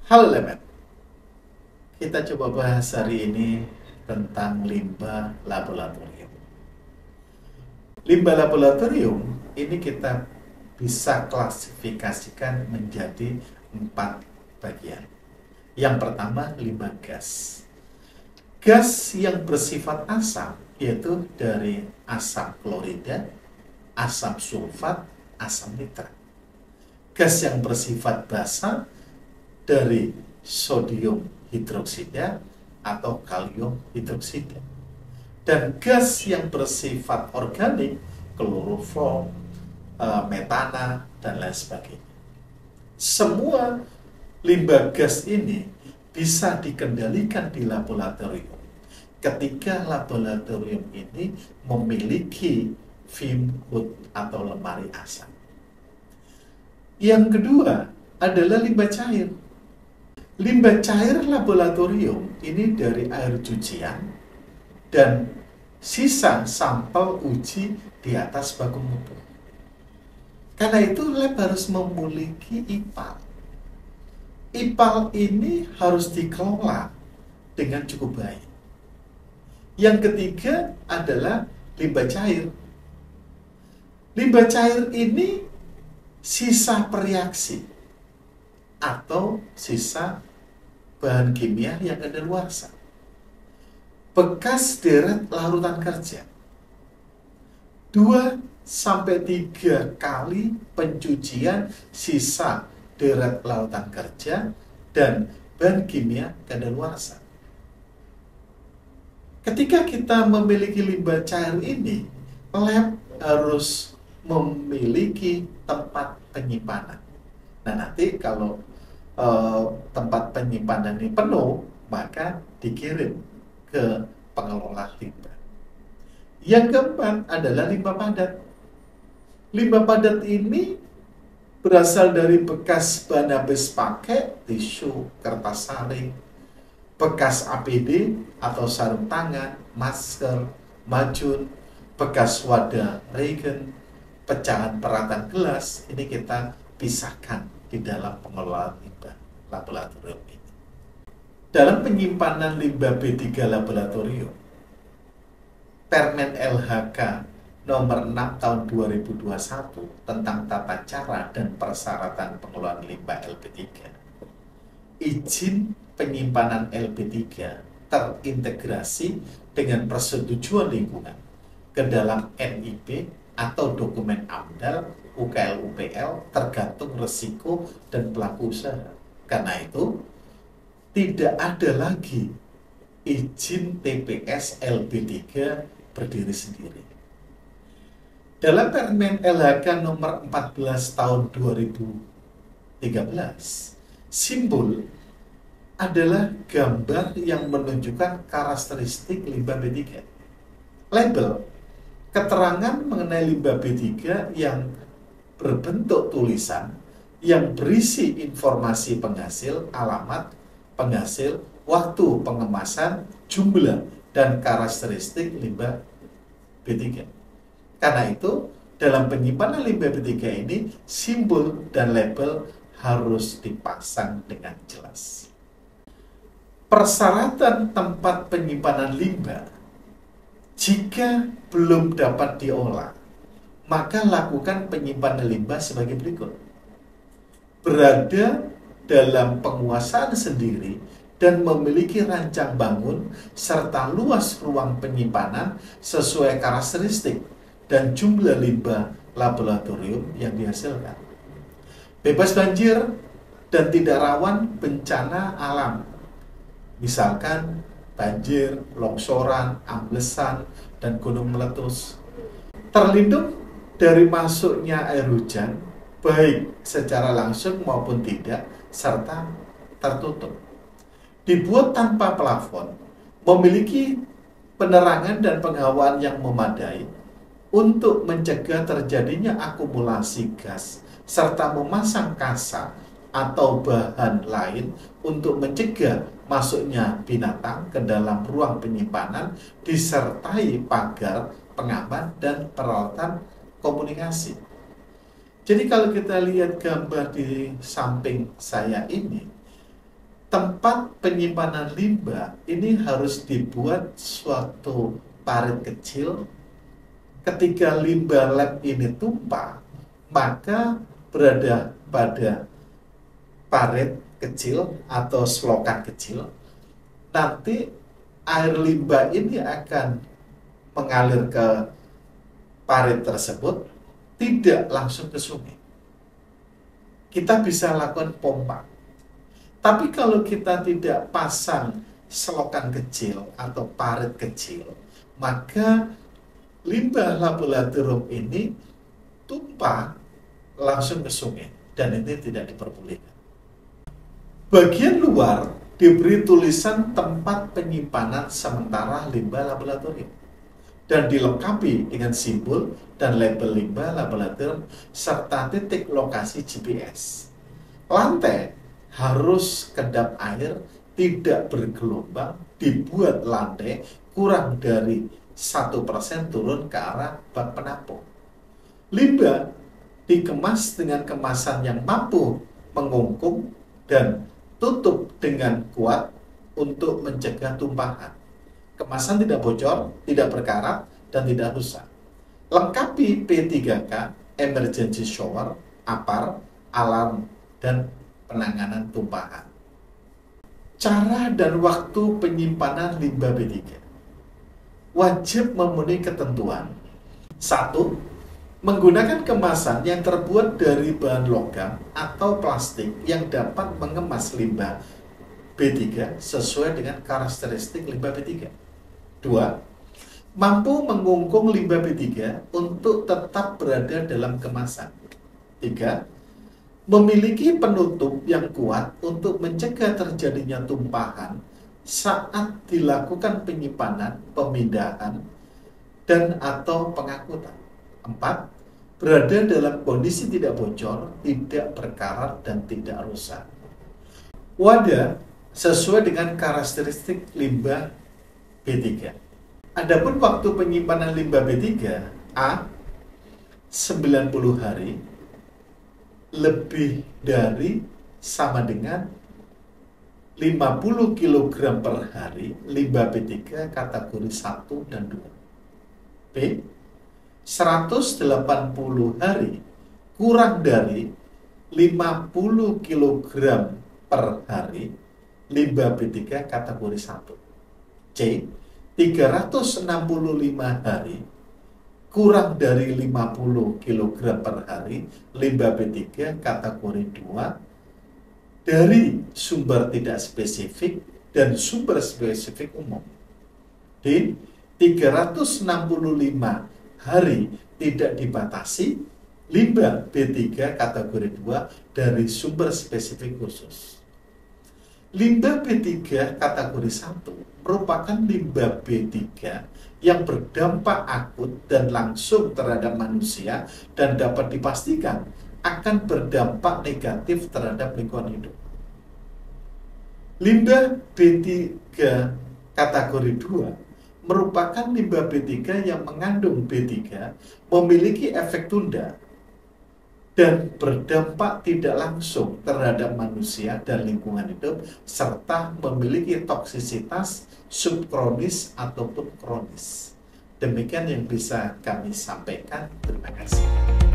Halo Lemet, kita coba bahas hari ini tentang limbah laboratorium. Limbah laboratorium ini kita bisa klasifikasikan menjadi 4 bagian. Yang pertama, limbah gas. Gas yang bersifat asam yaitu dari asam klorida, asam sulfat, asam nitrat. Gas yang bersifat basa dari sodium hidroksida atau kalium hidroksida. Dan gas yang bersifat organik, kloroform, metana, dan lain sebagainya. Semua limbah gas ini bisa dikendalikan di laboratorium ketika laboratorium ini memiliki fume hood atau lemari asam. Yang kedua adalah limbah cair. Limbah cair laboratorium ini dari air cucian dan sisa sampel uji di atas baku mutu. Karena itu lab harus memiliki IPAL. IPAL ini harus dikelola dengan cukup baik. Yang ketiga adalah limbah cair. Limbah cair ini sisa pereaksi atau sisa bahan kimia yang kadaluarsa, bekas deret larutan kerja, 2-3 kali pencucian sisa deret larutan kerja dan bahan kimia kadaluarsa. Ketika kita memiliki limbah cair ini, lab harus memiliki tempat penyimpanan. Nah, nanti kalau tempat penyimpanan ini penuh, maka dikirim ke pengelola limbah. Yang keempat adalah limbah padat. Limbah padat ini berasal dari bekas bahan habis pakai, tisu, kertas saring, bekas APD atau sarung tangan, masker, majun, bekas wadah regen, pecahan peratan gelas. Ini kita pisahkan di dalam pengelolaan limbah laboratorium ini. Dalam penyimpanan limbah B3 laboratorium, Permen LHK nomor 6 tahun 2021 tentang tata cara dan persyaratan pengelolaan limbah LB3, izin penyimpanan LB3 terintegrasi dengan persetujuan lingkungan ke dalam NIP atau dokumen AMDAL UKL UPL tergantung resiko dan pelaku usaha. Karena itu tidak ada lagi izin TPS LB3 berdiri sendiri. Dalam Permen LHK nomor 14 tahun 2013, simbol adalah gambar yang menunjukkan karakteristik limbah B3. Label, keterangan mengenai limbah B3 yang berbentuk tulisan yang berisi informasi penghasil, alamat penghasil, waktu pengemasan, jumlah, dan karakteristik limbah B3. Karena itu, dalam penyimpanan limbah B3 ini, simbol dan label harus dipasang dengan jelas. Persyaratan tempat penyimpanan limbah, jika belum dapat diolah, maka lakukan penyimpanan limbah sebagai berikut. Berada dalam penguasaan sendiri dan memiliki rancang bangun serta luas ruang penyimpanan sesuai karakteristik dan jumlah limbah laboratorium yang dihasilkan. Bebas banjir dan tidak rawan bencana alam, misalkan banjir, longsoran, amblesan, dan gunung meletus. Terlindung dari masuknya air hujan, baik secara langsung maupun tidak, serta tertutup. Dibuat tanpa plafon, memiliki penerangan dan penghawaan yang memadai untuk mencegah terjadinya akumulasi gas, serta memasang kasa atau bahan lain untuk mencegah masuknya binatang ke dalam ruang penyimpanan, disertai pagar, pengaman, dan peralatan komunikasi. Jadi kalau kita lihat gambar di samping saya ini, tempat penyimpanan limbah ini harus dibuat suatu parit kecil. Ketika limbah lab ini tumpah, maka berada pada parit kecil atau selokan kecil. Nanti air limbah ini akan mengalir ke parit tersebut, tidak langsung ke sungai. Kita bisa lakukan pompa. Tapi kalau kita tidak pasang selokan kecil atau parit kecil, maka limbah laboratorium ini tumpah langsung ke sungai dan ini tidak diperbolehkan. Bagian luar diberi tulisan tempat penyimpanan sementara limbah laboratorium dan dilengkapi dengan simbol dan label limbah laboratorium serta titik lokasi GPS. Lantai harus kedap air, tidak bergelombang, dibuat landai kurang dari 1% turun ke arah bak penampung. Limbah dikemas dengan kemasan yang mampu mengungkung dan tutup dengan kuat untuk mencegah tumpahan. Kemasan tidak bocor, tidak berkarat, dan tidak rusak. Lengkapi P3K, emergency shower, APAR, alarm, dan penanganan tumpahan. Cara dan waktu penyimpanan limbah B3 wajib memenuhi ketentuan. 1. Menggunakan kemasan yang terbuat dari bahan logam atau plastik yang dapat mengemas limbah B3 sesuai dengan karakteristik limbah B3. 2. Mampu mengungkung limbah B3 untuk tetap berada dalam kemasan. 3. Memiliki penutup yang kuat untuk mencegah terjadinya tumpahan saat dilakukan penyimpanan, pemindahan, dan atau pengangkutan. 4. Berada dalam kondisi tidak bocor, tidak berkarat, dan tidak rusak. Wadah sesuai dengan karakteristik limbah B3. Adapun waktu penyimpanan limbah B3, A. 90 hari, lebih dari sama dengan 50 kg per hari limbah B3 kategori 1 dan 2. B. 180 hari kurang dari 50 kg per hari limbah B3 kategori 1. C. 365 hari kurang dari 50 kg per hari limbah B3 kategori 2 dari sumber tidak spesifik dan sumber spesifik umum. D. 365 hari tidak dibatasi limbah B3 kategori 2 dari sumber spesifik khusus. Limbah B3 kategori 1 merupakan limbah B3 yang berdampak akut dan langsung terhadap manusia dan dapat dipastikan akan berdampak negatif terhadap lingkungan hidup. Limbah B3 kategori 2 merupakan limbah B3 yang mengandung B3, memiliki efek tunda, dan berdampak tidak langsung terhadap manusia dan lingkungan hidup, serta memiliki toksisitas subkronis ataupun kronis. Demikian yang bisa kami sampaikan. Terima kasih.